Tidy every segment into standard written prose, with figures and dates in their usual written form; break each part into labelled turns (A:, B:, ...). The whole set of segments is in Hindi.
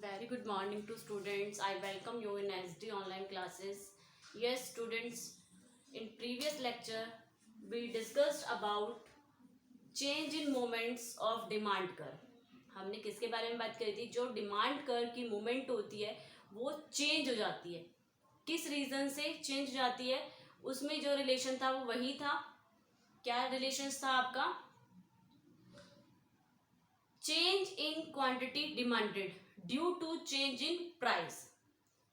A: Very good morning to students. I welcome you in SD online classes. Yes, students, in previous lecture we discussed about change in moments of demand curve. हमने किसके बारे में बात करी थी? जो डिमांड कर्व की मूवमेंट होती है वो चेंज हो जाती है. किस रीजन से चेंज हो जाती है? उसमें जो रिलेशन था वो वही था. क्या रिलेशन था आपका? Change in quantity demanded due to change in price.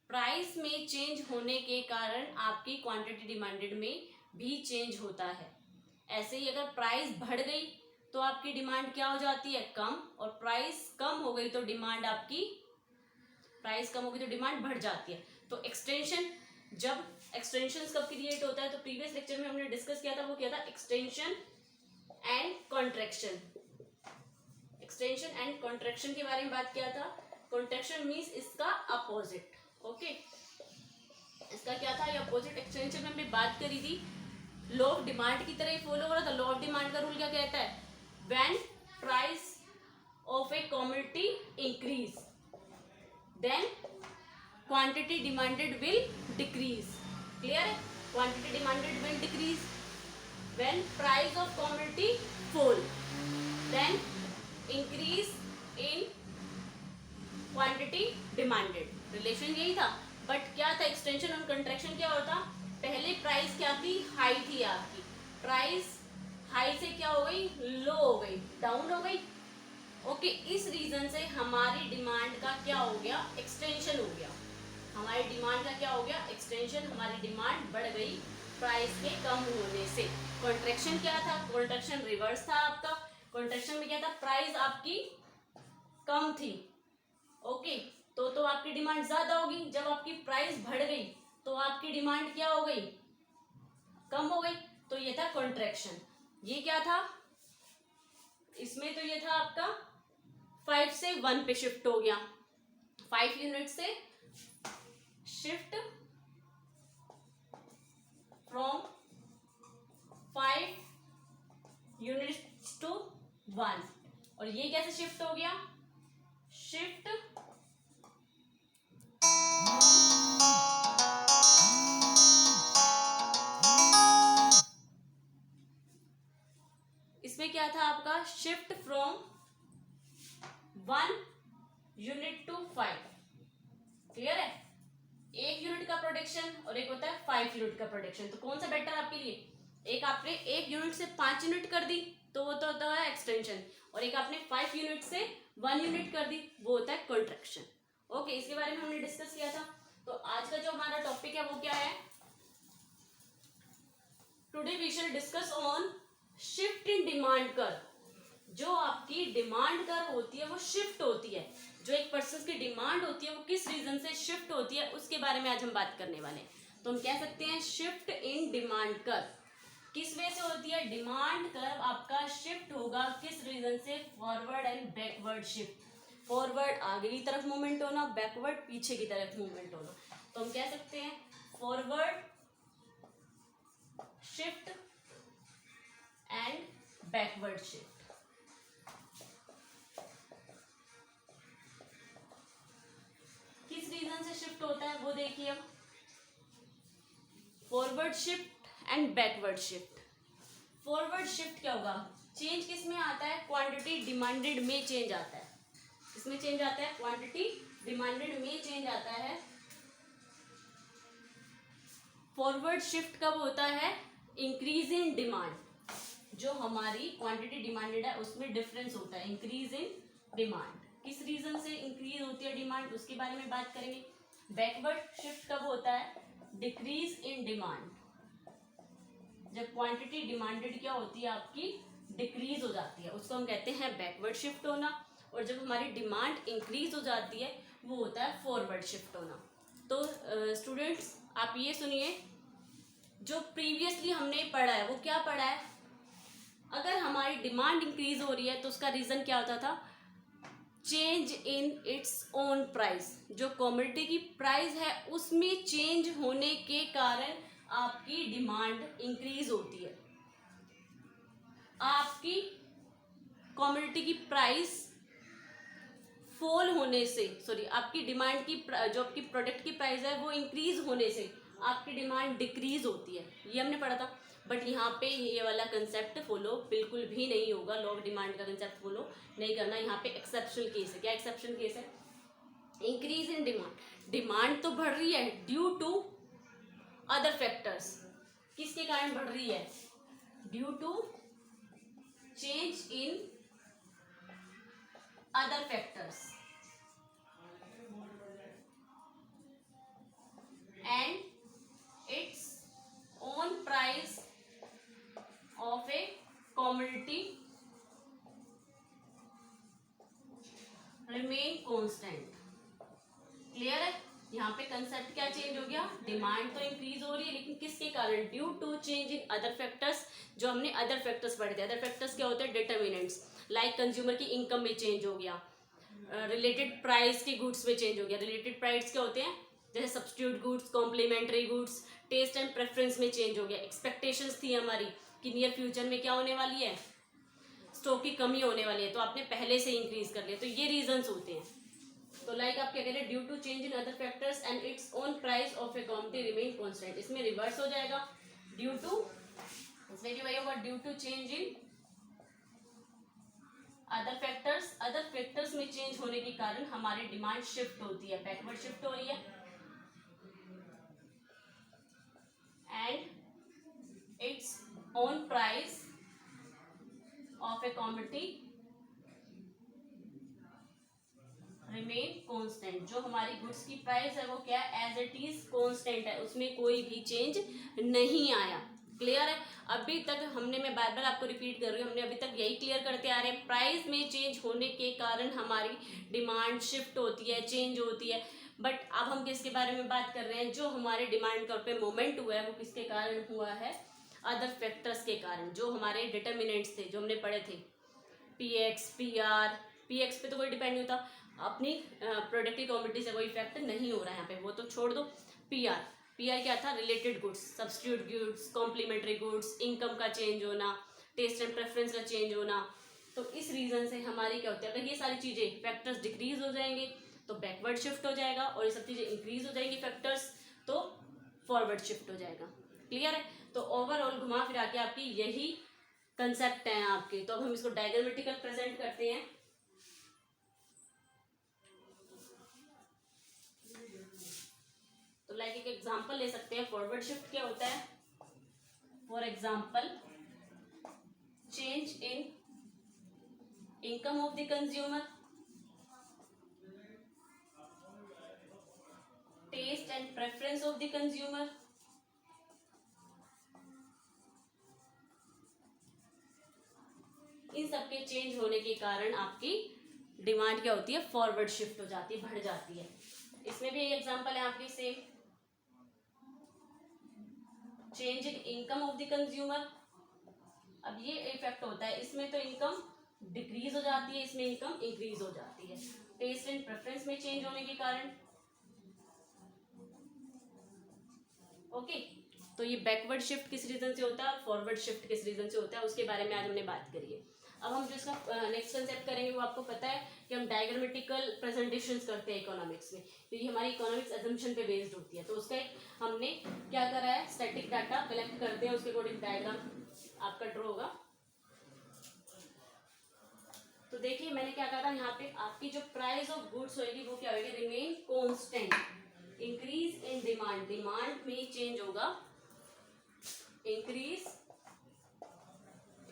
A: Price में चेंज होने के कारण आपकी क्वांटिटी डिमांडेड में भी चेंज होता है. ऐसे ही अगर प्राइस बढ़ गई तो आपकी डिमांड क्या हो जाती है? कम. और प्राइस कम हो गई तो डिमांड आपकी प्राइस कम हो गई तो डिमांड बढ़ जाती है. तो एक्सटेंशन, जब एक्सटेंशन कब क्रिएट होता है? तो प्रीवियस लेक्चर में हमने डिस्कस किया था, वो क्या था? Extension and contraction. Extension and contraction के बारे में बात किया था. कॉन्ट्रैक्शन मीन्स इसका अपोजिट. ओके, इसका क्या था? ये अपोजिट. एक्सटेंशन में हमने बात करी थी, लॉ ऑफ डिमांड की तरह ही फॉलो हो रहा था. लॉ ऑफ डिमांड का रूल क्या कहता है? When price of a commodity increase then quantity demanded will decrease. Clear है? Quantity demanded will decrease. When price of commodity fall then increase in quantity demanded. Relation यही था. बट क्या था? एक्सटेंशन और कंट्रैक्शन क्या होता? पहले प्राइस क्या थी? हाई थी आपकी. प्राइस हाई से क्या हो गई? लो हो गई, डाउन हो गई. ओके, इस रीजन से हमारी डिमांड का क्या हो गया? एक्सटेंशन हो गया. हमारी डिमांड का क्या हो गया? एक्सटेंशन. हमारी डिमांड बढ़ गई प्राइस के कम होने से. कॉन्ट्रैक्शन क्या था? कॉन्ट्रैक्शन रिवर्स था आपका. कॉन्ट्रैक्शन में क्या था? प्राइस आपकी कम थी. ओके, तो आपकी डिमांड ज्यादा होगी. जब आपकी प्राइस बढ़ गई तो आपकी डिमांड क्या हो गई? कम हो गई. तो ये था कॉन्ट्रैक्शन. ये क्या था? इसमें तो ये था आपका 5 से 1 पे शिफ्ट हो गया. 5 यूनिट से शिफ्ट फ्रॉम 5 यूनिट्स टू 1. और ये कैसे शिफ्ट हो गया? शिफ्ट इसमें क्या था आपका? Shift from 1 unit to 5. Clear है? 1 यूनिट का प्रोडक्शन और एक होता है 5 यूनिट का प्रोडक्शन. तो कौन सा बेटर आपके लिए? एक आपने 1 यूनिट से 5 यूनिट कर दी तो वो तो होता है एक्सटेंशन. और एक आपने 5 यूनिट से 1 यूनिट कर दी, वो होता है कॉन्ट्रैक्शन. ओके, इसके बारे में हमने डिस्कस किया था. तो आज का जो हमारा टॉपिक है वो क्या है? Today we shall discuss on shift in demand curve. जो आपकी डिमांड कर्व होती है वो शिफ्ट होती है. जो एक पर्सन की डिमांड होती है वो किस रीजन से शिफ्ट होती है उसके बारे में आज हम बात करने वाले हैं. तो हम कह सकते हैं शिफ्ट इन डिमांड कर्व किस वे से होती है? डिमांड कर्व आपका शिफ्ट होगा किस रीजन से? Forward and backward shift. Forward आगे की तरफ मूवमेंट होना, बैकवर्ड पीछे की तरफ मूवमेंट होना. तो हम कह सकते हैं forward shift and backward shift. किस रीजन से शिफ्ट होता है वो देखिए. अब forward shift and backward shift. Forward shift क्या होगा? चेंज किस में आता है? क्वांटिटी डिमांडेड में चेंज आता है. इसमें चेंज आता है क्वांटिटी डिमांडेड में चेंज आता है. फॉरवर्ड शिफ्ट कब होता है? Increase in demand. जो हमारी क्वांटिटी डिमांडेड है उसमें डिफरेंस होता है. इंक्रीज इन डिमांड किस रीजन से इंक्रीज होती है डिमांड उसके बारे में बात करेंगे. बैकवर्ड शिफ्ट कब होता है? Decrease in demand. जब क्वांटिटी डिमांडेड क्या होती है आपकी? डिक्रीज हो जाती है, उसको हम कहते हैं बैकवर्ड शिफ्ट होना. और जब हमारी डिमांड इंक्रीज हो जाती है वो होता है फॉरवर्ड शिफ्ट होना. तो स्टूडेंट्स आप ये सुनिए, जो प्रीवियसली हमने पढ़ा है वो क्या पढ़ा है? अगर हमारी डिमांड इंक्रीज हो रही है तो उसका रीजन क्या होता था? Change in its own price. जो कमोडिटी की प्राइस है उसमें चेंज होने के कारण आपकी डिमांड इंक्रीज होती है. आपकी कमोडिटी की प्राइस फॉल होने से, सॉरी, आपकी डिमांड की जो आपकी प्रोडक्ट की प्राइस है वो इंक्रीज होने से आपकी डिमांड डिक्रीज होती है, ये हमने पढ़ा था। बट यहाँ पे ये वाला कंसेप्ट फॉलो बिल्कुल भी नहीं होगा, लॉ ऑफ डिमांड का कंसेप्ट फॉलो नहीं करना। यहाँ पे एक्सेप्शनल केस है। क्या एक्सेप्शनल केस है? इंक्रीज इन डिमांड, डिमांड तो बढ़ रही है ड्यू टू अदर फैक्टर्स, किसके कारण बढ़ रही है? Due to change in other factors and its own price of a commodity remain constant। Clear है? यहाँ पे कंसेप्ट क्या चेंज हो गया? डिमांड तो इंक्रीज हो रही है लेकिन किसके कारण? Due to change in other factors. जो हमने अदर फैक्टर्स पढ़े थे, अदर फैक्टर्स क्या होते हैं? डिटर्मिनेंट्स। लाइक कंज्यूमर की इनकम में चेंज हो गया, रिलेटेड प्राइस के गुड्स में चेंज हो गया। रिलेटेड प्राइस क्या होते हैं? जैसे substitute goods, complementary goods, taste and preference में चेंज हो गया। एक्सपेक्टेशंस थी हमारी कि नियर फ्यूचर में क्या होने वाली है? स्टॉक की कमी होने वाली है, तो आपने पहले से इंक्रीज कर लिया। तो ये रीजंस होते हैं। तो लाइक आप क्या कह रहे हैं? Due to change in other factors and its own price of a commodity remain constant. इसमें रिवर्स हो जाएगा, ड्यू टू, इसमें भी वही होगा, due to change in other factors. Other factors में चेंज होने के कारण हमारी डिमांड शिफ्ट होती है, बैकवर्ड शिफ्ट हो रही है। And its own price of a commodity remain constant. जो हमारी गुड्स की प्राइस है वो क्या है? एज इट इज कांस्टेंट है, उसमें कोई भी चेंज नहीं आया। क्लियर है? अभी तक हमने, मैं बार बार आपको रिपीट कर रही हूँ, हमने अभी तक यही क्लियर करते आ रहे हैं, प्राइस में चेंज होने के कारण हमारी डिमांड शिफ्ट होती है, चेंज होती है। बट अब हम किसके बारे में बात कर रहे हैं? जो हमारे डिमांड का पे मोमेंट हुआ है वो किसके कारण हुआ है? अदर फैक्टर्स के कारण। जो हमारे डिटर्मिनेंट्स थे, जो हमने पढ़े थे, पीएक्स, पीआर। पीएक्स पे तो कोई डिपेंड नहीं होता, अपनी प्रोडक्ट की कमोडिटी से कोई इफेक्ट नहीं हो रहा है यहाँ पे, वो तो छोड़ दो। पीआर, पीआर क्या था? Related goods, substitute goods, complementary goods, income का चेंज होना, टेस्ट एंड प्रेफरेंस का चेंज होना। तो इस रीजन से हमारी क्या होती है? अगर ये सारी चीजें फैक्टर्स डिक्रीज हो जाएंगे तो बैकवर्ड शिफ्ट हो जाएगा, और ये सब चीजें इंक्रीज हो जाएंगी फैक्टर्स तो फॉरवर्ड शिफ्ट हो जाएगा। क्लियर है? तो ओवरऑल घुमा फिरा के आपकी यही कंसेप्ट है आपके। तो अब हम इसको डायग्रामेटिकल प्रेजेंट करते हैं। तो लाइक एक एग्जांपल ले सकते हैं, फॉरवर्ड शिफ्ट क्या होता है? For example, change in income of the consumer, taste and preference of the consumer, इन सबके चेंज होने के कारण आपकी डिमांड क्या होती है? फॉरवर्ड शिफ्ट हो जाती है, बढ़ जाती है। इसमें भी एक एग्जांपल है आपकी same, change in income of the consumer. अब ये इफेक्ट होता है, इसमें तो इनकम डिक्रीज हो जाती है, इसमें इनकम इंक्रीज हो जाती है। टेस्ट एंड प्रेफरेंस में चेंज होने के कारण। ओके, तो ये बैकवर्ड शिफ्ट किस रीजन से होता है और फॉरवर्ड शिफ्ट किस रीजन से होता है, उसके बारे में आज हमने बात करी है। अब हम जो इसका नेक्स्ट कंसेप्ट करेंगे वो आपको पता है कि हम डायग्रामेटिकल प्रेजेंटेशंस करते हैं इकोनॉमिक्स में। तो ये हमारी इकोनॉमिक्स अजम्पशन पे बेस्ड होती है। तो उसका हमने क्या करा है? स्टैटिक डाटा कलेक्ट करते हैं, उसके अकॉर्डिंग डायग्राम आपका ड्रॉ होगा। तो देखिए मैंने क्या कहा था, यहाँ पे आपकी जो प्राइस ऑफ गुड्स होगी वो क्या होगी? Remain constant. Increase in demand, demand में चेंज होगा, इंक्रीज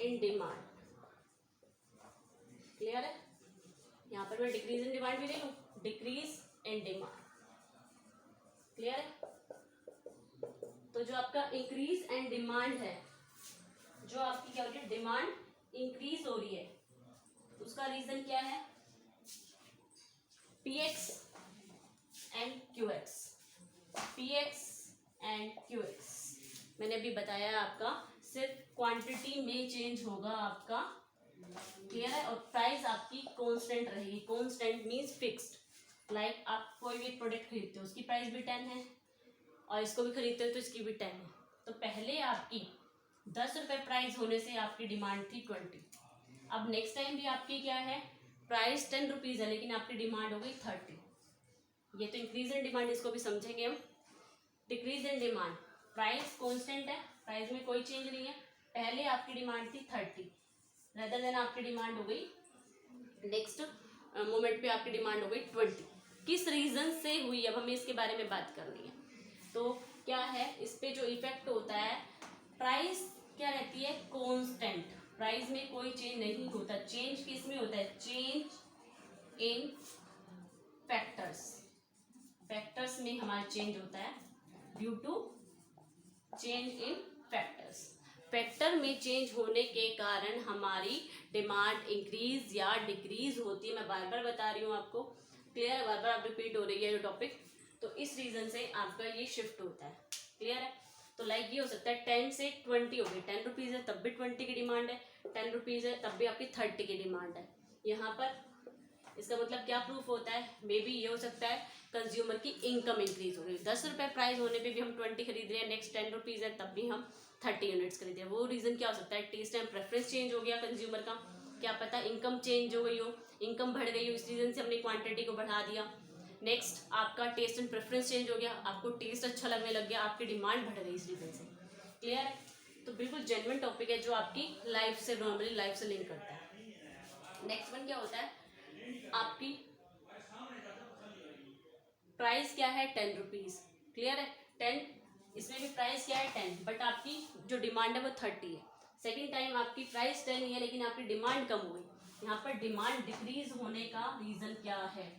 A: इन डिमांड। क्लियर है? यहाँ पर मैं डिक्रीज इन डिमांड भी ले लूं, डिक्रीज इन डिमांड। क्लियर है? तो जो आपका इंक्रीज एंड डिमांड है, जो आपकी क्या हो रही है? डिमांड इंक्रीज हो रही है, उसका रीजन क्या है? Px and क्यूएक्स, px and क्यूएक्स। मैंने अभी बताया आपका सिर्फ क्वांटिटी में चेंज होगा आपका। क्लियर है? और प्राइस आपकी कांस्टेंट रहेगी। Constant means fixed. लाइक आप कोई भी प्रोडक्ट खरीदते हो, उसकी प्राइस भी 10 है, और इसको भी खरीदते हो तो इसकी भी 10 है। तो पहले आपकी 10 रुपए प्राइस होने से आपकी डिमांड थी 20। अब नेक्स्ट टाइम भी आपकी क्या है? प्राइस 10 रुपीज़ है लेकिन आपकी डिमांड हो गई 30, ये तो इंक्रीज इन डिमांड, इसको भी समझेंगे हम। Decrease in demand, price constant है, प्राइस में कोई चेंज नहीं है, पहले आपकी डिमांड थी 30, रेदर देन आपकी डिमांड हो गई नेक्स्ट मोमेंट पे आपकी डिमांड हो गई 20। किस रीजन से हुई, अब हमें इसके बारे में बात करनी है। तो क्या है इस पे जो इफेक्ट होता है, प्राइस क्या रहती है कांस्टेंट, प्राइस में कोई चेंज नहीं होता, चेंज किस में होता है, चेंज इन फैक्टर्स, फैक्टर्स में हमारा चेंज होता है due to change in factors, factor में चेंज होने के कारण हमारी डिमांड इंक्रीज या डिक्रीज होती है। मैं बार बार बता रही हूँ आपको, क्लियर है, बार बार आप रिपीट हो रही है ये टॉपिक, तो इस रीजन से आपका ये शिफ्ट होता है, क्लियर है। तो लाइक ये हो सकता है 10 से 20 हो गई, 10 रुपीज़ है तब भी 20 की डिमांड है, 10 रुपीज़ है तब भी आपकी 30 की डिमांड है। यहाँ पर इसका मतलब क्या प्रूफ होता है, मे बी ये हो सकता है कंज्यूमर की इनकम इंक्रीज हो गई, 10 रुपये प्राइस होने पे भी हम 20 खरीद रहे हैं, नेक्स्ट 10 रुपीज़ है तब भी हम 30 यूनिट्स खरीद रहे हैं। वो रीज़न क्या हो सकता है, टेस्ट एंड प्रेफरेंस चेंज हो गया कंज्यूमर का, क्या पता इनकम चेंज हो गई हो, इनकम बढ़ गई हो, इस रीज़न से हमने क्वांटिटी को बढ़ा दिया। नेक्स्ट आपका टेस्ट एंड प्रेफरेंस चेंज हो गया, आपको टेस्ट अच्छा लगने लग गया, आपकी डिमांड बढ़ गई इस रीज़न से, क्लियर है। तो बिल्कुल जेन्युइन टॉपिक है जो आपकी लाइफ से, नॉर्मली लाइफ से लिंक करता है। नेक्स्ट वन क्या होता है, आपकी प्राइस क्या है 10 रुपीज़, क्लियर है, 10, इसमें भी प्राइस क्या है 10, बट आपकी जो डिमांड है वो 30 है। सेकेंड टाइम आपकी प्राइस 10 ही है लेकिन आपकी डिमांड कम हो गई, यहाँ पर डिमांड डिक्रीज होने का रीज़न क्या है,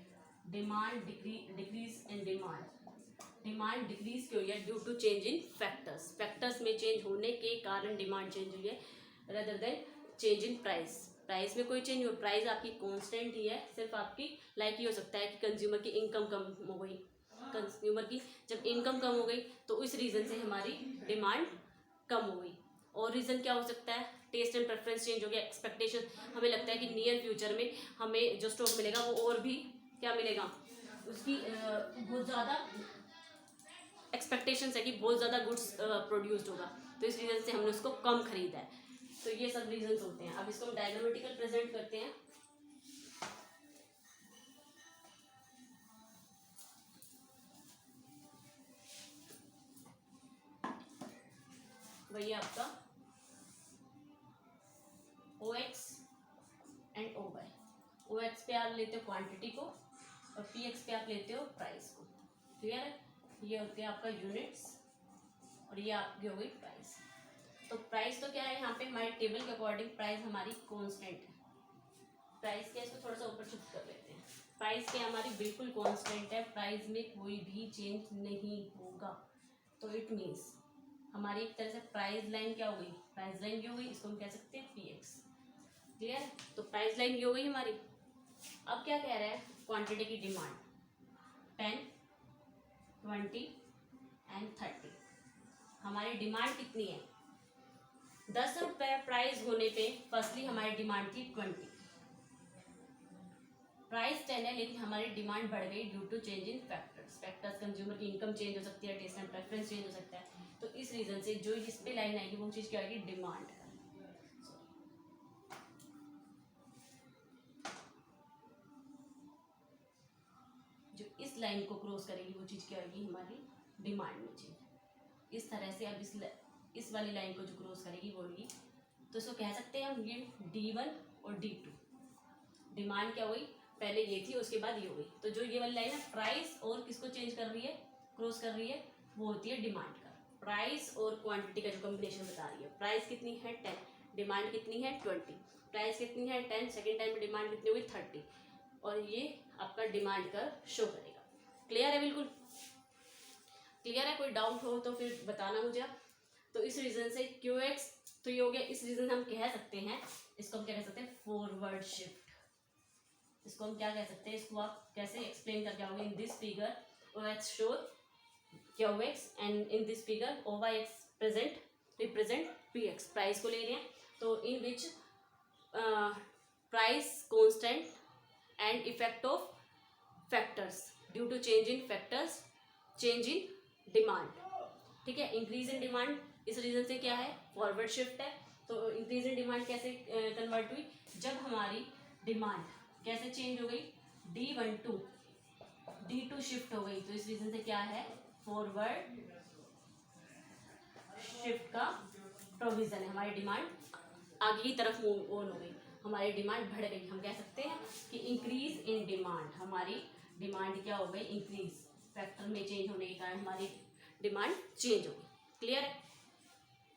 A: demand decrease in demand decrease क्यों हुई है, due to change in factors, factors में चेंज होने के कारण डिमांड चेंज हुई है, rather than change in price, price में कोई चेंज नहीं हो, प्राइस आपकी कांस्टेंट ही है, सिर्फ आपकी लाइक ये हो सकता है कि कंज्यूमर की इनकम कम हो गई, कंज्यूमर की जब इनकम कम हो गई तो इस रीज़न से हमारी डिमांड कम हो गई। और रीज़न क्या हो सकता है, टेस्ट एंड प्रेफरेंस चेंज हो गया, एक्सपेक्टेशन, हमें लगता है कि नियर फ्यूचर में हमें जो स्टॉक मिलेगा वो और भी क्या मिलेगा, उसकी बहुत ज़्यादा एक्सपेक्टेशंस है कि बहुत ज़्यादा गुड्स प्रोड्यूस्ड होगा, तो इस रीज़न से हमने उसको कम खरीदा है। तो ये सब रीजंस होते हैं। अब इसको हम डायग्रामेटिकल प्रेजेंट करते हैं। वही आपका OX एंड OY, OX पे आप लेते हो क्वांटिटी को और PX पे आप लेते हो प्राइस को, क्लियर है। ये होते हैं आपका यूनिट्स और ये आपकी हो गई प्राइस। तो प्राइस तो क्या है, यहाँ पे हमारे टेबल के अकॉर्डिंग प्राइस हमारी कांस्टेंट है, प्राइस क्या, इसको थोड़ा सा ऊपर शिफ्ट कर लेते हैं, प्राइस क्या हमारी बिल्कुल कांस्टेंट है, प्राइस में कोई भी चेंज नहीं होगा। तो इट मीन्स हमारी एक तरह से प्राइस लाइन क्या हो गई, प्राइस लाइन ये हो गई, इसको हम कह सकते हैं PX, क्लियर है। तो प्राइस लाइन ये हो गई हमारी। अब क्या कह रहा है, क्वांटिटी की डिमांड 10, 20 एंड 30, हमारी डिमांड कितनी है, 10 रुपये प्राइस होने पे फर्स्टली हमारी डिमांड थी 20, प्राइस 10 है लेकिन हमारी डिमांड बढ़ गई due to change in factors, consumer की इनकम चेंज हो सकती है, टेस्ट एंड प्रेफरेंस चेंज हो सकता है, तो इस रीजन से जो इस पे लाइन आएगी वो चीज़ क्या आएगी, डिमांड। जो इस लाइन को क्रॉस करेगी वो चीज़ क्या आएगी, हमारी डिमांड में चेंज। इस तरह से अब इस वाली लाइन को जो क्रॉस करेगी वो होगी, तो इसको कह सकते हैं हम ये D1 और D2, डिमांड क्या हुई, पहले ये थी उसके बाद ये हो गई, तो जो ये वाली लाइन है प्राइस और किसको चेंज कर रही है, क्रॉस कर रही है, वो होती है डिमांड का, प्राइस और क्वांटिटी का जो कॉम्बिनेशन बता रही है। प्राइस कितनी है 10, डिमांड कितनी है 20, प्राइस कितनी है 10, सेकेंड टाइम में डिमांड कितनी हुई 30, और ये आपका डिमांड का शो करेगा। क्लियर है, बिल्कुल क्लियर है, कोई डाउट हो तो फिर बताना मुझे। तो इस रीजन से QX तो ये हो गया, इस रीजन से हम कह सकते हैं, इसको हम क्या कह सकते हैं, फॉरवर्ड शिफ्ट, इसको हम क्या कह सकते हैं, इसको आप कैसे एक्सप्लेन करके आओगे, in this figure OX show QX and in this figure OYX present represent PX, price को ले रहे हैं, तो in which price constant and effect of factors due to change in factors, change in demand, ठीक है, इंक्रीज इन डिमांड, इस रीजन से क्या है, फॉरवर्ड शिफ्ट है। तो इंक्रीज इन डिमांड कैसे कन्वर्ट हुई, जब हमारी डिमांड कैसे चेंज हो गई, D1 टू D2 शिफ्ट हो गई, तो इस रीजन से क्या है, फॉरवर्ड शिफ्ट का प्रोविजन है, हमारी डिमांड आगे की तरफ मूव ऑन हो गई, हमारी डिमांड बढ़ गई। हम कह सकते हैं कि इंक्रीज इन डिमांड, हमारी डिमांड क्या हो गई, इंक्रीज, फैक्टर में चेंज होने के कारण हमारी डिमांड चेंज हो गई। क्लियर है।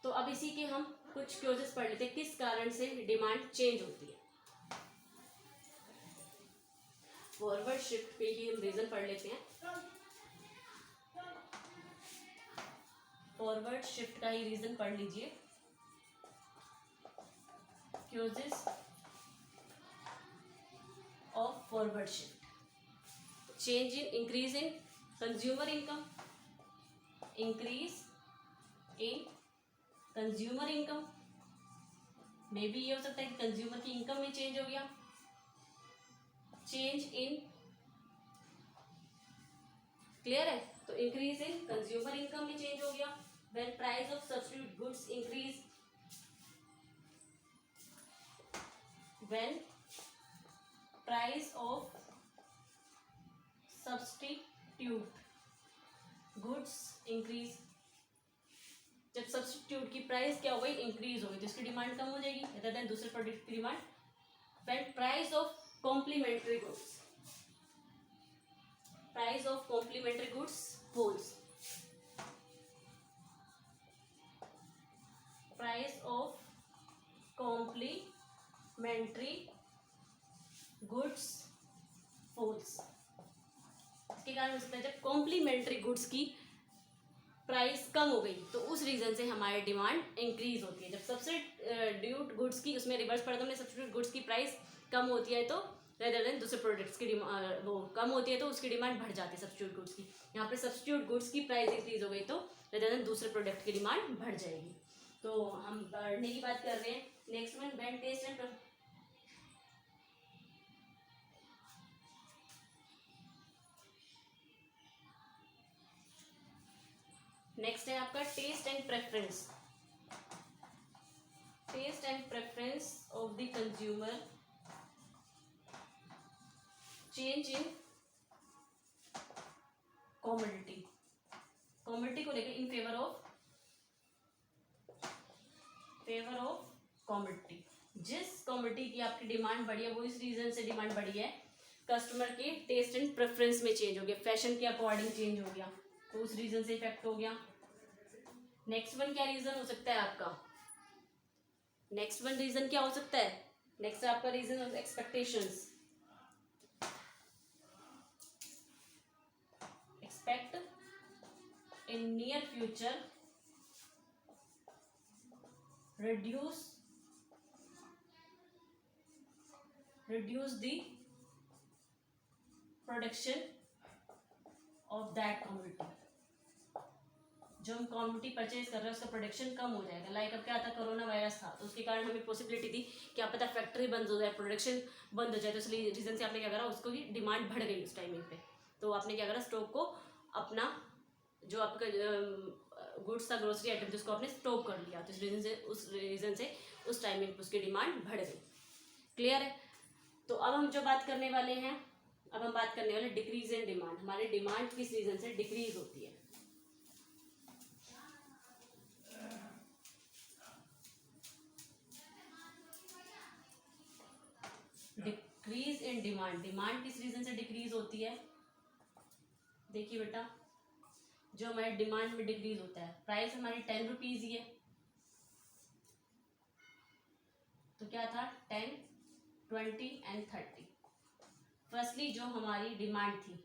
A: तो अब इसी के हम कुछ क्लोजेस पढ़ लेते हैं, किस कारण से डिमांड चेंज होती है। फॉरवर्ड शिफ्ट पे ही हम रीजन पढ़ लेते हैं। फॉरवर्ड शिफ्ट का ही रीजन पढ़ लीजिए, causes of forward shift, change in, increase in consumer income, increase in consumer income, maybe ये हो सकता है कि कंज्यूमर की इनकम में चेंज हो गया, चेंज इन, क्लियर है, तो इंक्रीज इन कंज्यूमर इनकम में चेंज हो गया, when price of substitute goods increase, when price of substitute goods increase, जब सब्स्टिट्यूट की प्राइस क्या हो गई, इंक्रीज हो गई, तो इसकी डिमांड कम हो जाएगी अदर देन दूसरे प्रोडक्ट की demand. When price of complementary goods, price of complementary goods falls, price of complementary goods falls, इसके कारण हो सकता है जब कॉम्प्लीमेंट्री गुड्स की प्राइस कम हो गई तो उस रीजन से हमारी डिमांड इंक्रीज होती है। जब सब्स्टिट्यूट गुड्स की, उसमें रिवर्स पढ़ा हमने, सब्स्टिट्यूट गुड्स की प्राइस कम होती है तो रेदर देन दूसरे प्रोडक्ट्स की वो कम होती है तो उसकी डिमांड बढ़ जाती है सब्स्टिट्यूट गुड्स की। यहाँ पे सब्स्टिट्यूट गुड्स की प्राइस इंक्रीज हो गई तो रेदर देन दूसरे प्रोडक्ट की डिमांड बढ़ जाएगी। तो हम बढ़ने की बात कर रहे हैं। Next one, when taste and, next है आपका taste and preference, taste and preference of the consumer change in commodity, commodity को लेकर इन फेवर ऑफ कॉमोडिटी, जिस कॉमोडिटी की आपकी डिमांड बढ़ी है वो इस रीजन से डिमांड बढ़ी है, कस्टमर के टेस्ट एंड प्रेफरेंस में चेंज हो गया, फैशन के अकॉर्डिंग चेंज हो गया, तो उस रीजन से इफेक्ट हो गया। नेक्स्ट वन क्या रीजन हो सकता है आपका, नेक्स्ट वन रीजन क्या हो सकता है, नेक्स्ट आपका reason of expectations, expect in near future reduce the production of that commodity, जो हम कॉमोडिटी परचेज कर रहे हैं उसका प्रोडक्शन कम हो जाएगा। लाइक अब क्या था, कोरोना वायरस था तो उसके कारण हमें पॉसिबिलिटी थी क्या पता फैक्ट्री बंद हो जाए, प्रोडक्शन बंद हो जाए, तो इसलिए रीजन से आपने क्या करा, उसको की डिमांड बढ़ गई उस टाइमिंग पे, तो आपने क्या करा, स्टॉक को अपना जो आपका गुड्स था, ग्रोसरी आइटम, जिसको आपने स्टॉक कर लिया, तो उस रीजन से उस टाइमिंग पे उसकी डिमांड बढ़ गई। क्लियर है। तो अब हम जो बात करने वाले हैं, अब हम बात करने वाले डिक्रीज इन डिमांड, हमारी डिमांड किस रीजन से डिक्रीज होती है। डिक्रीज इन डिमांड, डिमांड किस रीजन से डिक्रीज होती है, देखिए बेटा, जो हमारे डिमांड में डिक्रीज होता है, प्राइस हमारी 10 रुपीज ही है, तो क्या था 10, 20 एंड 30। फर्स्टली जो हमारी डिमांड थी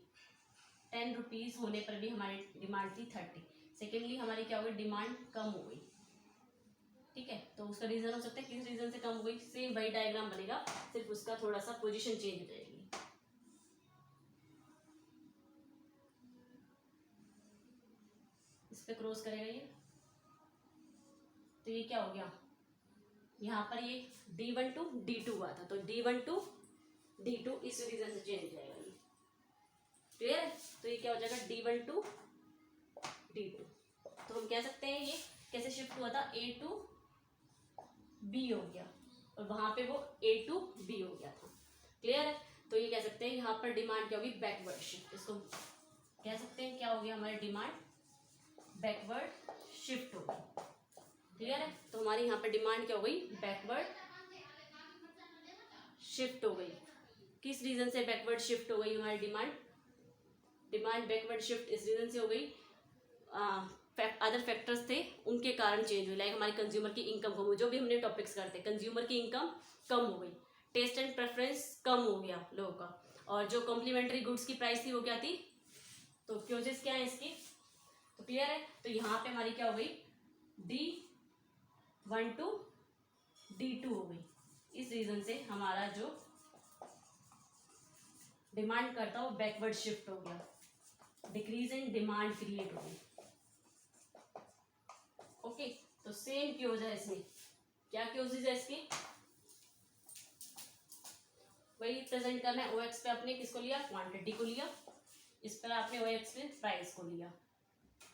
A: 10 रुपीज होने पर भी हमारी डिमांड थी 30। सेकेंडली हमारी क्या हो गई, डिमांड कम हो गई, ठीक है, तो उसका रीजन हो सकता है किस रीजन से कम हो गई, सेम वही डायग्राम बनेगा, सिर्फ उसका थोड़ा सा पोजीशन चेंज हो जाएगी। इस पे क्रॉस करेगा ये, तो ये क्या हो गया, यहाँ पर ये D1 टू D2 हुआ था, तो D1 टू D2 इस रीजन से चेंज हो जाएगा ये। क्लियर है। तो ये क्या हो जाएगा, D1 टू D2। तो हम कह सकते हैं ये कैसे शिफ्ट हुआ था, A टू B हो गया और वहां पे वो A टू B हो गया था। क्लियर है। तो ये कह सकते हैं यहाँ पर डिमांड क्या होगी, बैकवर्ड शिफ्ट। इसको कह सकते हैं क्या हो गया, हमारी डिमांड बैकवर्ड शिफ्ट होगी। क्लियर है? तो हमारी यहाँ पर डिमांड क्या हो गई, बैकवर्ड शिफ्ट हो गई। किस रीजन से बैकवर्ड शिफ्ट हो गई हमारी डिमांड, डिमांड बैकवर्ड शिफ्ट इस रीजन से हो गई, अदर फैक्टर्स थे उनके कारण चेंज हुई। लाइक हमारी कंज्यूमर की इनकम कम हुई, जो भी हमने टॉपिक्स करते, कंज्यूमर की इनकम कम हो गई, टेस्ट एंड प्रेफरेंस कम हो गया लोगों का, और जो कॉम्प्लीमेंट्री गुड्स की प्राइस थी वो क्या थी, तो क्योजेस क्या है इसकी, तो क्लियर है। तो यहाँ पे हमारी क्या हो गई, D1 to D2 हो गई। इस रीजन से हमारा जो डिमांड करता वो बैकवर्ड शिफ्ट हो गया, डिक्रीज इन डिमांड क्रिएट हो गई। ओके, तो सेम क्योज है इसमें, क्या क्योजेज है इसकी, वही प्रेजेंट करना है। OX पे आपने किसको लिया, क्वांटिटी को लिया, इस पर आपने OX पे प्राइस को लिया।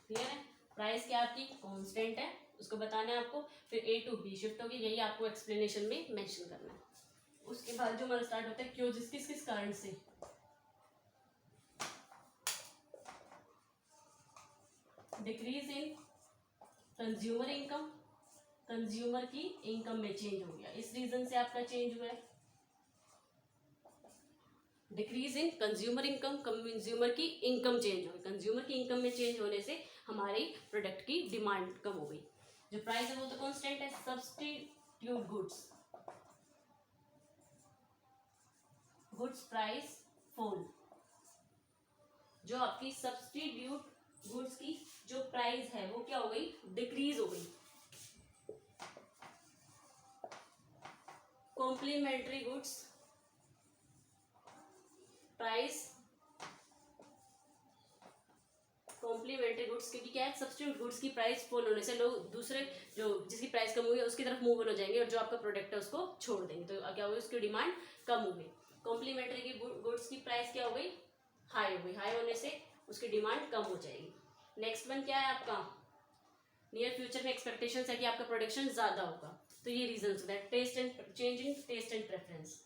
A: क्लियर है? प्राइस क्या आपकी कांस्टेंट है, उसको बताना है आपको, फिर A to B शिफ्ट होगी, यही आपको एक्सप्लेनेशन में मेंशन करना है। उसके बाद जो हमारा स्टार्ट होता है क्योजेस, किस किस कारण से, decrease in consumer income, consumer की इनकम में चेंज हो गया, इस रीजन से आपका चेंज हुआ है। Decrease in consumer income, consumer की इनकम चेंज हो गई, कंज्यूमर की इनकम में चेंज होने से हमारी प्रोडक्ट की डिमांड कम हो गई। जो प्राइस है वो तो कांस्टेंट है। Substitute goods, goods price fall, जो आपकी सब्स्टिट्यूट गुड्स की जो प्राइस है वो क्या हो गई, डिक्रीज हो गई। Complementary goods price, complementary goods क्योंकि क्या है, सब्स्टिट्यूट गुड्स की प्राइस फॉल होने से लोग दूसरे जो जिसकी प्राइस कम हुई है उसकी तरफ मूव हो जाएंगे, और जो आपका प्रोडक्ट है उसको छोड़ देंगे, तो क्या होगी, उसकी डिमांड कम हो गई। कॉम्प्लीमेंट्री की गुड्स की प्राइस क्या हो गई, हाई हो गई, हाई होने से उसकी डिमांड कम हो जाएगी। नेक्स्ट वन क्या है आपका, नियर फ्यूचर में एक्सपेक्टेशन है कि आपका प्रोडक्शन ज्यादा होगा, तो ये रीजन होता है। Taste and change in taste and preference,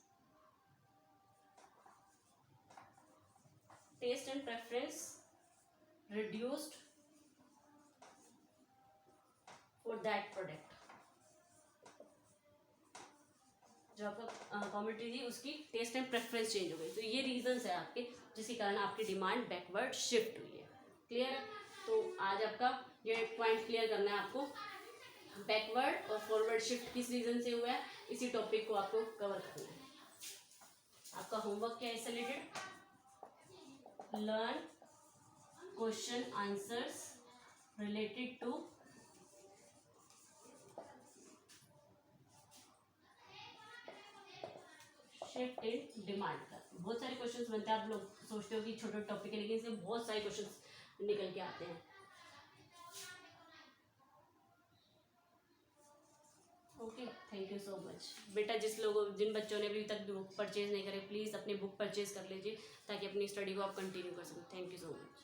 A: taste and preference reduced for that product, जो आपका कॉमोडिटी थी उसकी टेस्ट एंड प्रेफरेंस चेंज हो गई, तो ये रीजंस है आपके जिसके कारण आपकी डिमांड बैकवर्ड शिफ्ट हुई है। क्लियर है? तो आज आपका ये पॉइंट क्लियर करना है आपको, बैकवर्ड और फॉरवर्ड शिफ्ट किस रीजन से हुआ है, इसी टॉपिक को आपको कवर करना है। आपका होमवर्क क्या है इससे related, learn question answers related to shift in demand का। बहुत सारे क्वेश्चंस बनते हैं, आप लोग सोचते हो कि छोटे टॉपिक है, लेकिन इसमें बहुत सारे क्वेश्चंस निकल के आते हैं। Okay, thank you so much बेटा। जिन बच्चों ने अभी तक बुक परचेज नहीं करे, प्लीज़ अपनी बुक परचेज कर लीजिए ताकि अपनी स्टडी को आप कंटिन्यू कर सकें। Thank you so much.